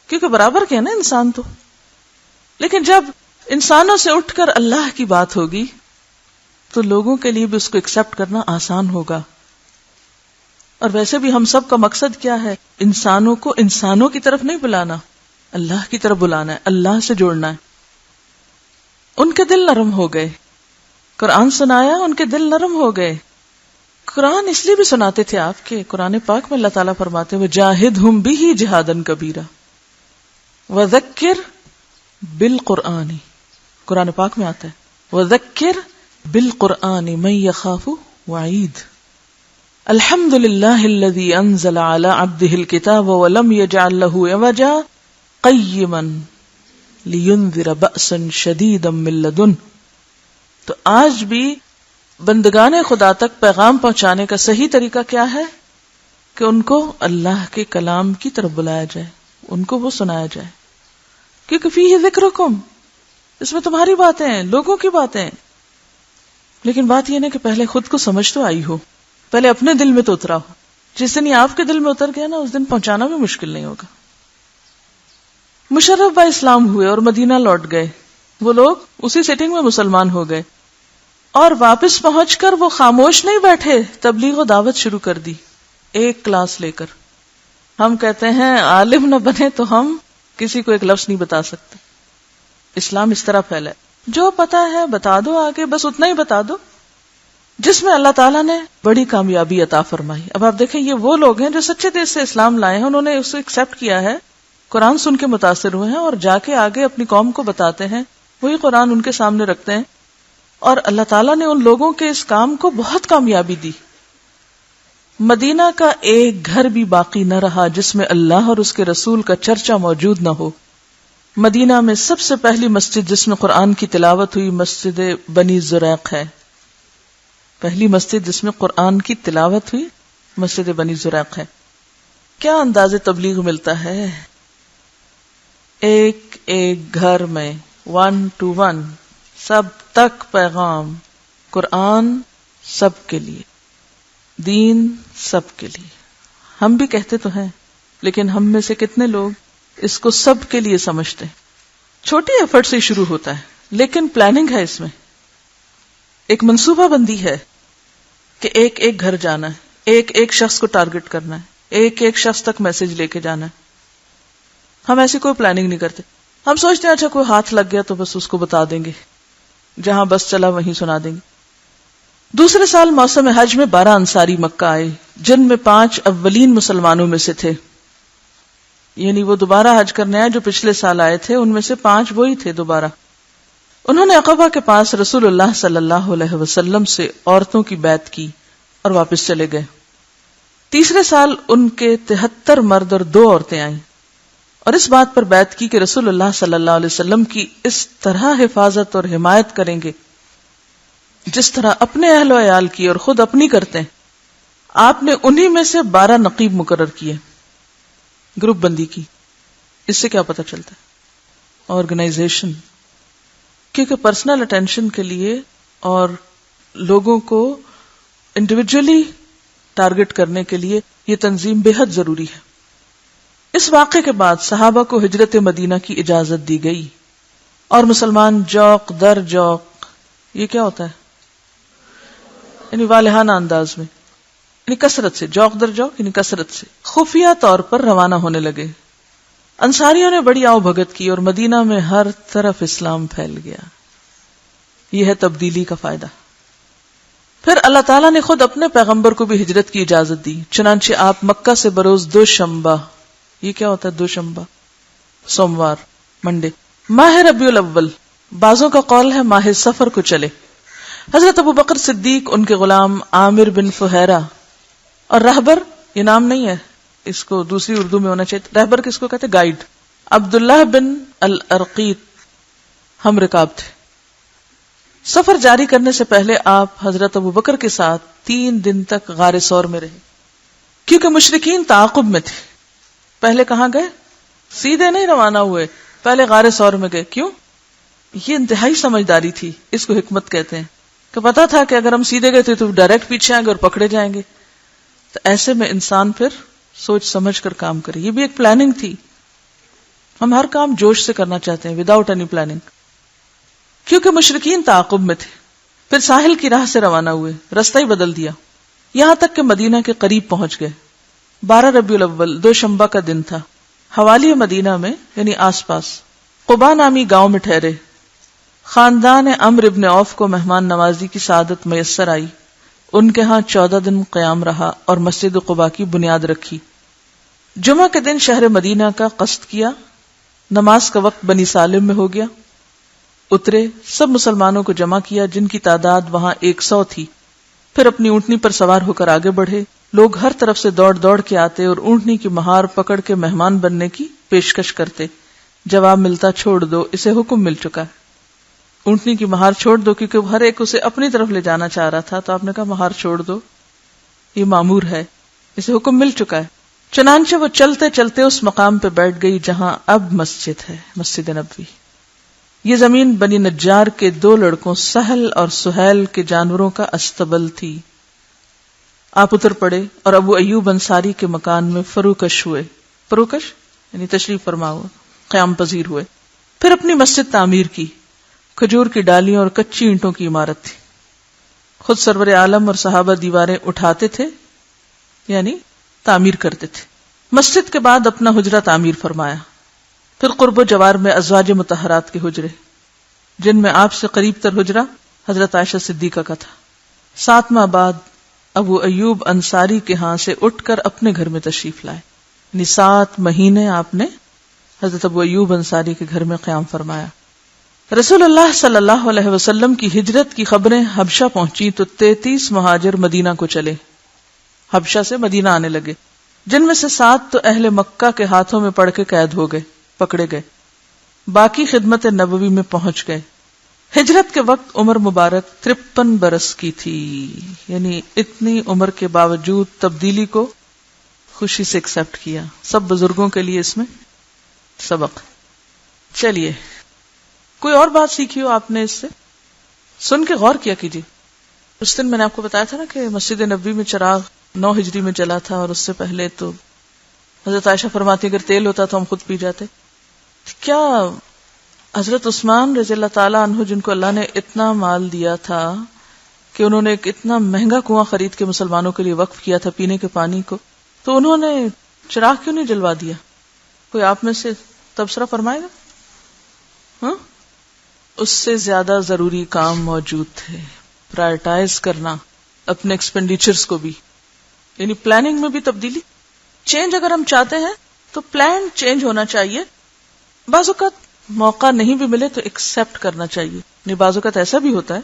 کیونکہ برابر کے ہیں نا انسان تو. لیکن جب انسانوں سے اٹھ کر اللہ کی بات ہوگی تو لوگوں کے لیے بھی اس کو ایکسپٹ کرنا آسان ہوگا. اور ویسے بھی ہم سب کا مقصد کیا ہے؟ انسانوں کو انسانوں کی طرف نہیں بلانا، اللہ کی طرف بلانا ہے، اللہ سے جوڑنا ہے. ان کے دل نرم ہو گئے، قرآن سنایا، ان کے دل نرم ہو گئے. قرآن اس لیے بھی سناتے تھے آپ کے قرآن پاک میں اللہ تعالیٰ فرماتے ہیں وَجَاهِدْهُمْ بِهِ جِهَادًا كَبِيرًا وَذَكِّرْ بِالْقُرْآنِ. قرآن پاک میں آتا ہے وَذَكِّرْ بِالْقُرْآنِ مَن يَخَافُ وَعِيدٍ. الحمد للہ الذی انزل علی عبدہ الکتاب ولم یجعل لہ عوجا قیما لینذر بأسا شدیدا من لدن. تو آج بھی بندگان خدا تک پیغام پہنچانے کا صحیح طریقہ کیا ہے کہ ان کو اللہ کے کلام کی طرف بلایا جائے، ان کو وہ سنایا جائے، کیونکہ فیہ ذکرکم، اس میں تمہاری باتیں ہیں، لوگوں کی باتیں ہیں. لیکن بات یہ ہے کہ پہلے خود کو سمجھ تو آئی ہو، پہلے اپنے دل میں تو اترا ہو. جس دن یہ آپ کے دل میں اتر گیا نا، اس دن پہنچانا بھی مشکل نہیں ہوگا. مشرف با اسلام ہوئے اور مدینہ لوٹ گئے. وہ لوگ اسی سیٹنگ میں مسلمان ہو گئے اور واپس پہنچ کر وہ خاموش نہیں بیٹھے، تبلیغ و دعوت شروع کر دی ایک کلاس لے کر. ہم کہتے ہیں عالم نہ بنے تو ہم کسی کو ایک لفظ نہیں بتا سکتے. اسلام اس طرح پھیلا ہے، جو پتا ہے بتا دو آگے، بس اتنا ہی بتا دو جس میں اللہ تعالیٰ نے بڑی کامیابی عطا فرمائی. اب آپ دیکھیں یہ وہ لوگ ہیں جو سچے دل سے اسلام لائے ہیں، انہوں نے اسے ایکسپٹ کیا ہے، قرآن سن کے متاثر ہوئے ہیں اور جا کے آگے اپنی قوم کو بتاتے ہیں، وہی قرآن ان کے سامنے رکھتے ہیں، اور اللہ تعالیٰ نے ان لوگوں کے اس کام کو بہت کامیابی دی. مدینہ کا ایک گھر بھی باقی نہ رہا جس میں اللہ اور اس کے رسول کا چرچا موجود نہ ہو. مدینہ میں سب سے پہلی مسجد جس میں قرآن کی تلاوت ہوئی مسجد بنی زریق ہے. پہلی مسجد جس میں قرآن کی تلاوت ہوئی مسجد بنی زریق ہے. کیا انداز تبلیغ ملتا ہے؟ ایک ایک گھر میں 1 to 1 سب تک پیغام، قرآن سب کے لیے، دین سب کے لیے. ہم بھی کہتے تو ہیں لیکن ہم میں سے کتنے لوگ اس کو سب کے لیے سمجھتے ہیں؟ چھوٹی ایفرٹ سے شروع ہوتا ہے لیکن پلاننگ ہے، اس میں ایک منصوبہ بندی ہے کہ ایک ایک گھر جانا ہے، ایک ایک شخص کو ٹارگٹ کرنا ہے، ایک ایک شخص تک میسج لے کے جانا ہے. ہم ایسی کوئی پلاننگ نہیں کرتے. ہم سوچتے ہیں اچھا کوئی ہاتھ لگ گیا تو بس اس کو بتا دیں گے، جہاں بس چلا وہیں سنا دیں گے. دوسرے سال موسم حج میں 12 انصاری مکہ آئے جن میں 5 اولین مسلمانوں میں سے تھے. یعنی وہ دوبارہ حج کرنے آئے جو پچھلے سال آئے تھے، ان میں سے 5 وہی تھے دوبارہ. انہوں نے عقبہ کے پاس رسول اللہ صلی اللہ علیہ وسلم سے عورتوں کی بیعت کی اور واپس چلے گئے. تیسرے سال ان کے 73 مرد اور 2 عورتیں آئیں اور اس بات پر بیعت کی کہ رسول اللہ صلی اللہ علیہ وسلم کی اس طرح حفاظت اور حمایت کریں گے جس طرح اپنے اہل و عیال کی اور خود اپنی کرتے ہیں. آپ نے انہی میں سے 12 نقیب مقرر کیے، گروپ بندی کی. اس سے کیا پتہ چلتا ہے؟ آرگنائزیشن. کیونکہ پرسنل اٹینشن کے لیے اور لوگوں کو انڈیویجولی ٹارگٹ کرنے کے لیے یہ تنظیم بے حد ضروری ہے. اس واقعے کے بعد صحابہ کو ہجرت مدینہ کی اجازت دی گئی اور مسلمان جوق در جوق، یہ کیا ہوتا ہے؟ یعنی والہانہ انداز میں، یعنی کثرت سے، جوق در جوق یعنی کثرت سے خفیہ طور پر روانہ ہونے لگے. انصاریوں نے بڑی آؤ بھگت کی اور مدینہ میں ہر طرف اسلام پھیل گیا. یہ ہے تبدیلی کا فائدہ. پھر اللہ تعالیٰ نے خود اپنے پیغمبر کو بھی ہجرت کی اجازت دی. چنانچہ آپ مکہ سے بروز دوشنبہ، یہ کیا ہوتا ہے دوشنبہ؟ سوموار، منڈے، ماہ ربیع الاول، بعضوں کا قول ہے ماہ سفر کو چلے. حضرت ابو بکر صدیق، ان کے غلام عامر بن فہیرہ اور رہبر، یہ نام نہیں ہے، اس کو دوسری اردو میں ہونا چاہیے. رہبر کس کو کہتے؟ گائیڈ. عبداللہ بن الارقیط ہم رکاب تھے. سفر جاری کرنے سے پہلے آپ حضرت ابو بکر کے ساتھ 3 دن تک غار ثور میں رہے، کیونکہ مشرکین تعاقب میں تھے. پہلے کہاں گئے؟ سیدھے نہیں روانہ ہوئے، پہلے غار ثور میں گئے. کیوں؟ یہ انتہائی سمجھداری تھی، اس کو حکمت کہتے ہیں، کہ پتا تھا کہ اگر ہم سیدھے گئے تو ڈائریکٹ پیچھے آئیں گے اور پکڑے جائیں گے. تو ایسے میں انسان پھر سوچ سمجھ کر کام کرے. یہ بھی ایک پلاننگ تھی. ہم ہر کام جوش سے کرنا چاہتے ہیں وداؤٹ اینی پلاننگ. کیونکہ مشرکین تعاقب میں تھے. پھر ساحل کی راہ سے روانہ ہوئے، رستہ ہی بدل دیا، یہاں تک کہ مدینہ کے قریب پہنچ گئے. 12 ربیع الاول دوشنبہ کا دن تھا. حوالی مدینہ میں یعنی آس پاس قباء نامی گاؤں میں ٹھہرے. خاندان عمرو ابن عوف کو مہمان نوازی کی سعادت میسر آئی. ان کے ہاں 14 دن قیام رہا اور مسجد قباء کی بنیاد رکھی. جمعہ کے دن شہر مدینہ کا قصد کیا. نماز کا وقت بنی سالم میں ہو گیا. اترے، سب مسلمانوں کو جمع کیا جن کی تعداد وہاں 100 تھی. پھر اپنی اونٹنی پر سوار ہو کر آگے بڑھے. لوگ ہر طرف سے دوڑ دوڑ کے آتے اور اونٹنی کی مہار پکڑ کے مہمان بننے کی پیشکش کرتے. جواب ملتا چھوڑ دو، اسے حکم مل چکا ہے. اونٹنی کی مہار چھوڑ دو، کیونکہ ہر ایک اسے اپنی طرف لے جانا چاہ رہا تھا. تو آپ نے کہا مہار چھوڑ دو، یہ مامور ہے، اسے حکم مل چکا ہے. چنانچہ وہ چلتے چلتے اس مقام پہ بیٹھ گئی جہاں اب مسجد ہے، مسجد نبوی. یہ زمین بنی نجار کے 2 لڑکوں سہل اور سہیل کے جانوروں کا استبل تھی. آپ اتر پڑے اور ابو ایوب انصاری کے مکان میں فروکش ہوئے. فروکش یعنی تشریف فرما ہوا، قیام پذیر ہوئے. پھر اپنی مسجد تعمیر کی. کھجور کی ڈالیوں اور کچی اینٹوں کی عمارت تھی. خود سرور عالم اور صحابہ دیواریں اٹھاتے تھے یعنی تعمیر کرتے تھے. مسجد کے بعد اپنا حجرہ تعمیر فرمایا. پھر قرب و جوار میں ازواج مطہرات کے حجرے، جن میں آپ سے قریب تر حجرہ حضرت عائشہ صدیقہ کا تھا. 7 ماہ بعد ابو ایوب انصاری کے ہاں سے اٹھ کر اپنے گھر میں تشریف لائے. یعنی 7 مہینے آپ نے حضرت ابو ایوب انصاری کے گھر میں قیام فرمایا. رسول اللہ صلی اللہ علیہ وسلم کی ہجرت کی خبریں حبشہ پہنچی تو 33 مہاجر مدینہ کو چلے، حبشہ سے مدینہ آنے لگے، جن میں سے 7 تو اہل مکہ کے ہاتھوں میں پڑ کے قید ہو گئے، پکڑے گئے. باقی خدمت نبوی میں پہنچ گئے. ہجرت کے وقت عمر مبارک 53 برس کی تھی. یعنی اتنی عمر کے باوجود تبدیلی کو خوشی سے ایکسپٹ کیا. سب بزرگوں کے لیے اس میں سبق. چلیے کوئی اور بات سیکھی ہو آپ نے اس سے، سن کے غور کیا کیجیے. اس دن میں نے آپ کو بتایا تھا نا کہ مسجد نبوی میں چراغ 9 ہجری میں جلا تھا، اور اس سے پہلے تو حضرت عائشہ فرماتی اگر تیل ہوتا تو ہم خود پی جاتے. کیا حضرت عثمان رضی اللہ تعالیٰ عنہ، جن کو اللہ نے اتنا مال دیا تھا کہ انہوں نے ایک اتنا مہنگا کنواں خرید کے مسلمانوں کے لیے وقف کیا تھا پینے کے پانی کو، تو انہوں نے چراغ کیوں نہیں جلوا دیا؟ کوئی آپ میں سے تبصرہ فرمائے گا؟ ہاں، اس سے زیادہ ضروری کام موجود تھے. پرائرٹائز کرنا اپنے ایکسپینڈیچرز کو بھی، یعنی پلاننگ میں بھی تبدیلی. چینج اگر ہم چاہتے ہیں تو پلان چینج ہونا چاہیے. بعض اوقات موقع نہیں بھی ملے تو ایکسپٹ کرنا چاہیے. یعنی بعض اوقات ایسا بھی ہوتا ہے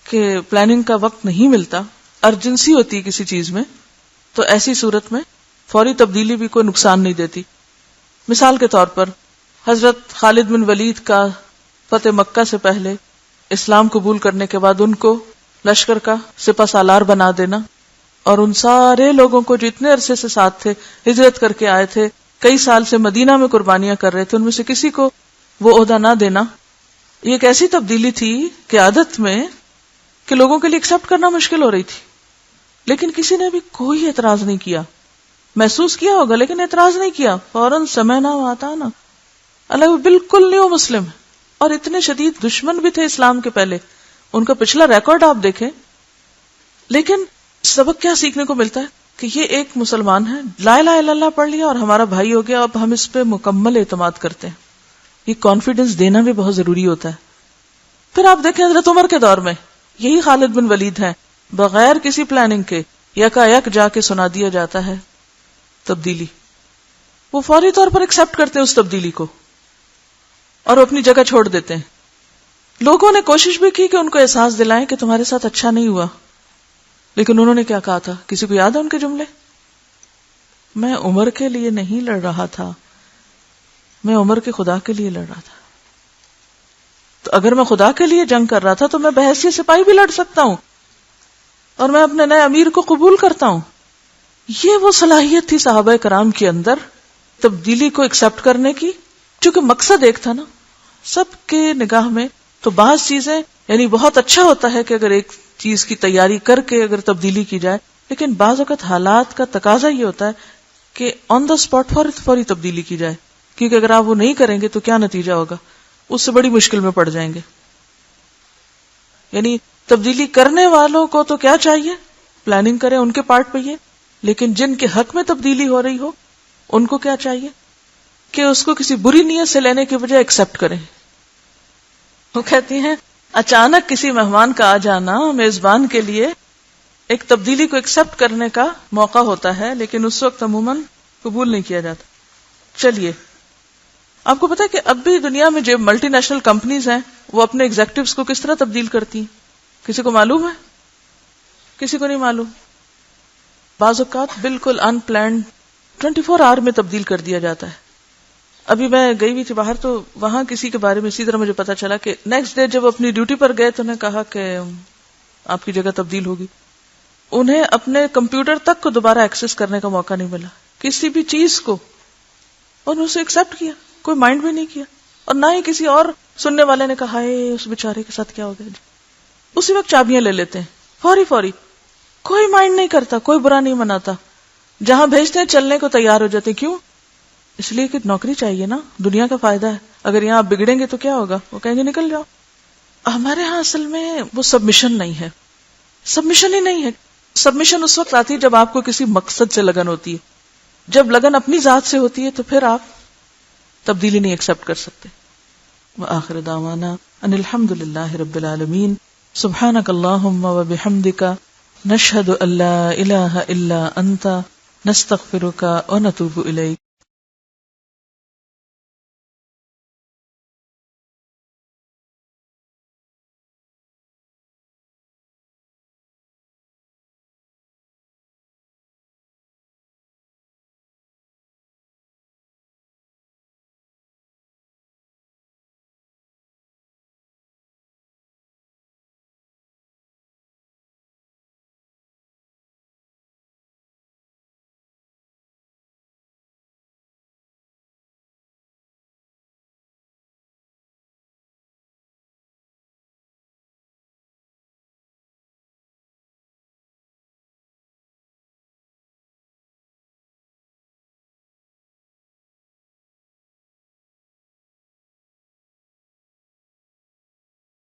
کہ پلاننگ کا وقت نہیں ملتا، ارجنسی ہوتی ہے کسی چیز میں، تو ایسی صورت میں فوری تبدیلی بھی کوئی نقصان نہیں دیتی. مثال کے طور پر حضرت خالد بن ولید کا فتح مکہ سے پہلے اسلام قبول کرنے کے بعد ان کو لشکر کا سپہ سالار بنا دینا، اور ان سارے لوگوں کو جو اتنے عرصے سے ساتھ تھے، ہجرت کر کے آئے تھے، کئی سال سے مدینہ میں قربانیاں کر رہے تھے، ان میں سے کسی کو وہ عہدہ نہ دینا، یہ ایک ایسی تبدیلی تھی کہ عادت میں کہ لوگوں کے لیے ایکسپٹ کرنا مشکل ہو رہی تھی، لیکن کسی نے بھی کوئی اعتراض نہیں کیا. محسوس کیا ہوگا لیکن اعتراض نہیں کیا، فوراً سمعنا و اطعنا. اللہ وہ بالکل نیو مسلم ہے اور اتنے شدید دشمن بھی تھے اسلام کے پہلے، ان کا پچھلا ریکارڈ آپ دیکھیں. لیکن سبق کیا سیکھنے کو ملتا ہے کہ یہ ایک مسلمان ہے، لا الہ الا اللہ پڑھ لیا اور ہمارا بھائی ہو گیا، اب ہم اس پہ مکمل اعتماد کرتے ہیں. یہ کانفیڈنس دینا بھی بہت ضروری ہوتا ہے. پھر آپ دیکھیں حضرت عمر کے دور میں یہی خالد بن ولید ہیں، بغیر کسی پلاننگ کے یکا یک جا کے سنا دیا جاتا ہے تبدیلی. وہ فوری طور پر ایکسپٹ کرتے ہیں اس تبدیلی کو اور اپنی جگہ چھوڑ دیتے ہیں. لوگوں نے کوشش بھی کی کہ ان کو احساس دلائیں کہ تمہارے ساتھ اچھا نہیں ہوا، لیکن انہوں نے کیا کہا تھا؟ کسی کو یاد ہے ان کے جملے؟ میں عمر کے لیے نہیں لڑ رہا تھا، میں عمر کے خدا کے لیے لڑ رہا تھا. تو اگر میں خدا کے لیے جنگ کر رہا تھا تو میں بحیثیت سپاہی بھی لڑ سکتا ہوں اور میں اپنے نئے امیر کو قبول کرتا ہوں. یہ وہ صلاحیت تھی صحابہ کرام کے اندر تبدیلی کو ایکسپٹ کرنے کی، چونکہ مقصد ایک تھا نا سب کے نگاہ میں. تو بعض چیزیں یعنی بہت اچھا ہوتا ہے کہ اگر ایک چیز کی تیاری کر کے اگر تبدیلی کی جائے، لیکن بعض اوقات حالات کا تقاضا یہ ہوتا ہے کہ آن دا اسپاٹ فوری تبدیلی کی جائے، کیونکہ اگر آپ وہ نہیں کریں گے تو کیا نتیجہ ہوگا، اس سے بڑی مشکل میں پڑ جائیں گے. یعنی تبدیلی کرنے والوں کو تو کیا چاہیے؟ پلاننگ کریں ان کے پارٹ پہ یہ، لیکن جن کے حق میں تبدیلی ہو رہی ہو ان کو کیا چاہیے کہ اس کو کسی بری نیت سے لینے کے بجائے ایکسپٹ کریں. وہ کہتی ہیں اچانک کسی مہمان کا آ جانا میزبان کے لیے ایک تبدیلی کو ایکسپٹ کرنے کا موقع ہوتا ہے، لیکن اس وقت عموماً قبول نہیں کیا جاتا. چلیے، آپ کو پتا ہے کہ اب بھی دنیا میں جو ملٹی نیشنل کمپنیز ہیں وہ اپنے ایگزیکٹوز کو کس طرح تبدیل کرتی ہیں؟ کسی کو معلوم ہے؟ کسی کو نہیں معلوم. بعض اوقات بالکل ان پلانڈ 24 آور میں تبدیل کر دیا جاتا ہے. ابھی میں گئی ہوئی تھی باہر، تو وہاں کسی کے بارے میں اسی طرح مجھے پتا چلا کہ نیکسٹ ڈے جب اپنی ڈیوٹی پر گئے تو انہیں کہا کہ آپ کی جگہ تبدیل ہوگی. انہیں اپنے کمپیوٹر تک کو دوبارہ ایکسس کرنے کا موقع نہیں ملا، کسی بھی چیز کو. اور اسے ایکسپٹ کیا، کوئی مائنڈ بھی نہیں کیا، اور نہ ہی کسی اور سننے والے نے کہا ہے اس بیچارے کے ساتھ کیا ہو گیا. اسی وقت چابیاں لے لیتے ہیں فوری، کوئی مائنڈ نہیں کرتا، کوئی برا نہیں مناتا. جہاں بھیجتے ہیں چلنے کو تیار ہو جاتے. کیوں؟ اس لیے کہ نوکری چاہیے نا، دنیا کا فائدہ ہے. اگر یہاں آپ بگڑیں گے تو کیا ہوگا؟ وہ کہیں گے نکل جاؤ. ہمارے ہاں اصل میں وہ سبمیشن نہیں ہے، سبمیشن ہی نہیں ہے. سبمیشن اس وقت آتی ہے جب آپ کو کسی مقصد سے لگن ہوتی ہے. جب لگن اپنی ذات سے ہوتی ہے تو پھر آپ تبدیلی نہیں ایکسپٹ کر سکتے. وآخر دعوانا ان الحمد للہ رب العالمین. سبحانک اللہم وبحمدک، نشہد ان لا الہ الا انت، نستغفرک ونتوب الیک.